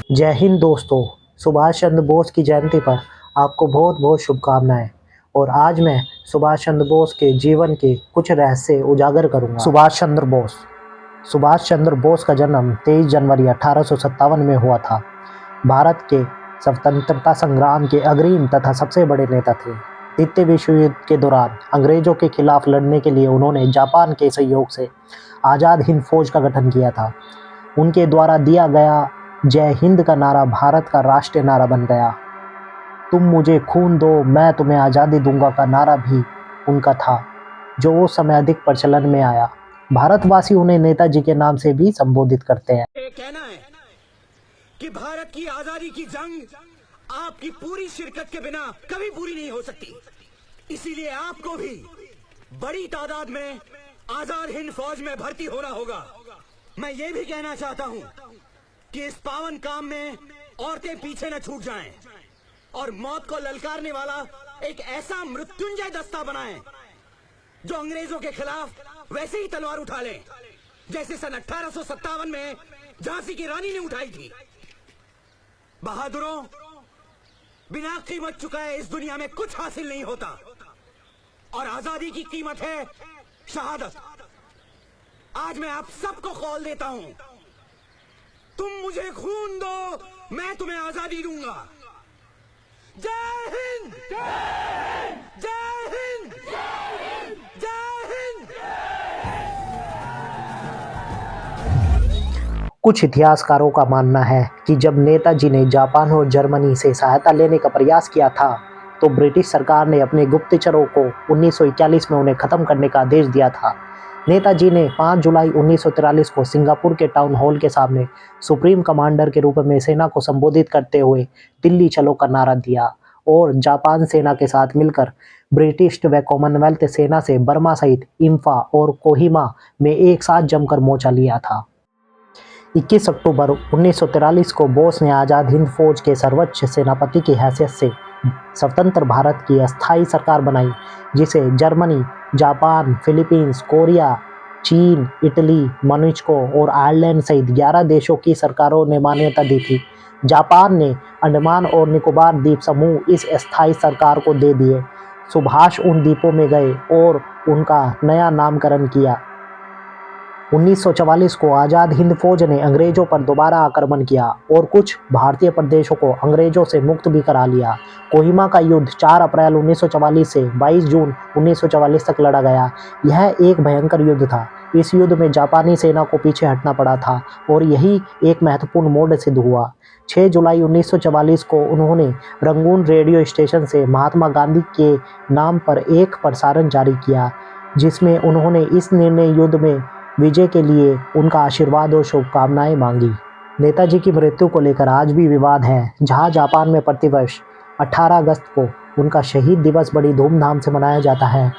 जय हिंद दोस्तों। सुभाष चंद्र बोस की जयंती पर आपको बहुत बहुत शुभकामनाएं। और आज मैं सुभाष चंद्र बोस के जीवन के कुछ रहस्य उजागर करूंगा। सुभाष चंद्र बोस का जन्म 23 जनवरी 1857 में हुआ था। भारत के स्वतंत्रता संग्राम के अग्रणी तथा सबसे बड़े नेता थे। द्वितीय विश्व युद्ध के दौरान अंग्रेजों के खिलाफ लड़ने के लिए उन्होंने जापान के सहयोग से आज़ाद हिंद फौज का गठन किया था। उनके द्वारा दिया गया जय हिंद का नारा भारत का राष्ट्रीय नारा बन गया। तुम मुझे खून दो, मैं तुम्हें आज़ादी दूंगा का नारा भी उनका था, जो उस समय अधिक प्रचलन में आया। भारतवासी उन्हें नेताजी के नाम से भी संबोधित करते हैं। कहना है कि भारत की आजादी की जंग आपकी पूरी शिरकत के बिना कभी पूरी नहीं हो सकती। इसीलिए आपको भी बड़ी तादाद में आजाद हिंद फौज में भर्ती होना होगा। मैं ये भी कहना चाहता हूं कि इस पावन काम में औरतें पीछे न छूट जाएं और मौत को ललकारने वाला एक ऐसा मृत्युंजय दस्ता बनाएं जो अंग्रेजों के खिलाफ वैसे ही तलवार उठा ले जैसे सन 1857 में झांसी की रानी ने उठाई थी। बहादुरों, बिना कीमत चुकाए इस दुनिया में कुछ हासिल नहीं होता और आजादी की कीमत है शहादत। आज मैं आप सबको कॉल देता हूं, तुम मुझे खून दो, मैं तुम्हें आजादी दूंगा। जय हिंद, जय हिंद, जय हिंद। कुछ इतिहासकारों का मानना है कि जब नेताजी ने जापान और जर्मनी से सहायता लेने का प्रयास किया था, तो ब्रिटिश सरकार ने अपने गुप्तचरों को 1941 में उन्हें खत्म करने का आदेश दिया था। नेताजी ने 5 जुलाई 1943 को सिंगापुर के टाउन हॉल के सामने सुप्रीम कमांडर के रूप में सेना को संबोधित करते हुए दिल्ली चलो का नारा दिया और जापान सेना के साथ मिलकर ब्रिटिश व कॉमनवेल्थ सेना से बर्मा सहित इम्फा और कोहिमा में एक साथ जमकर मोर्चा लिया था। 21 अक्टूबर 1943 को बोस ने आज़ाद हिंद फौज के सर्वोच्च सेनापति की हैसियत से स्वतंत्र भारत की अस्थायी सरकार बनाई, जिसे जर्मनी, जापान, फिलीपींस, कोरिया, चीन, इटली, मोनाको और आयरलैंड सहित 11 देशों की सरकारों ने मान्यता दी थी। जापान ने अंडमान और निकोबार द्वीप समूह इस अस्थायी सरकार को दे दिए। सुभाष उन द्वीपों में गए और उनका नया नामकरण किया। 1944 को आज़ाद हिंद फौज ने अंग्रेजों पर दोबारा आक्रमण किया और कुछ भारतीय प्रदेशों को अंग्रेजों से मुक्त भी करा लिया। कोहिमा का युद्ध 4 अप्रैल 1944 से 22 जून 1944 तक लड़ा गया। यह एक भयंकर युद्ध था। इस युद्ध में जापानी सेना को पीछे हटना पड़ा था और यही एक महत्वपूर्ण मोड़ सिद्ध हुआ। 6 जुलाई 1944 को उन्होंने रंगून रेडियो स्टेशन से महात्मा गांधी के नाम पर एक प्रसारण जारी किया, जिसमें उन्होंने इस निर्णय युद्ध में विजय के लिए उनका आशीर्वाद और शुभकामनाएं मांगी। नेताजी की मृत्यु को लेकर आज भी विवाद है। जहां जापान में प्रतिवर्ष 18 अगस्त को उनका शहीद दिवस बड़ी धूमधाम से मनाया जाता है,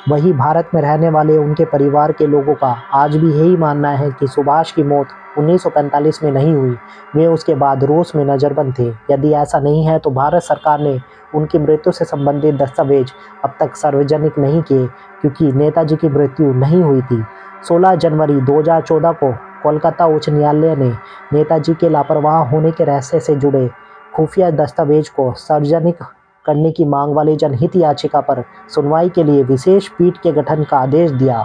वहीं भारत में रहने वाले उनके परिवार के लोगों का आज भी यही मानना है कि सुभाष की मौत 1945 में नहीं हुई, वे उसके बाद रूस में नज़रबंद थे। यदि ऐसा नहीं है तो भारत सरकार ने उनकी मृत्यु से संबंधित दस्तावेज अब तक सार्वजनिक नहीं किए, क्योंकि नेताजी की मृत्यु नहीं हुई थी। 16 जनवरी 2014 को कोलकाता उच्च न्यायालय ने नेताजी के लापरवाह होने के रहस्य से जुड़े खुफिया दस्तावेज को सार्वजनिक करने की मांग वाली जनहित याचिका पर सुनवाई के लिए विशेष पीठ के गठन का आदेश दिया।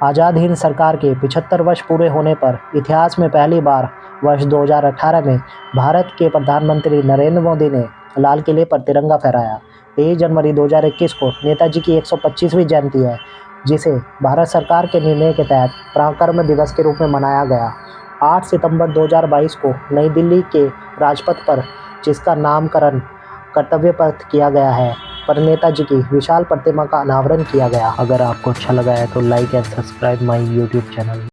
आज़ाद हिंद सरकार के 75 वर्ष पूरे होने पर इतिहास में पहली बार वर्ष 2018 में भारत के प्रधानमंत्री नरेंद्र मोदी ने लाल किले पर तिरंगा फहराया। 23 जनवरी 2021 को नेताजी की 125वीं जयंती है, जिसे भारत सरकार के निर्णय के तहत पराक्रम दिवस के रूप में मनाया गया। 8 सितंबर 2022 को नई दिल्ली के राजपथ पर, जिसका नामकरण कर्तव्य पथ किया गया है, पर नेताजी की विशाल प्रतिमा का अनावरण किया गया। अगर आपको अच्छा लगा है तो like and subscribe my YouTube channel.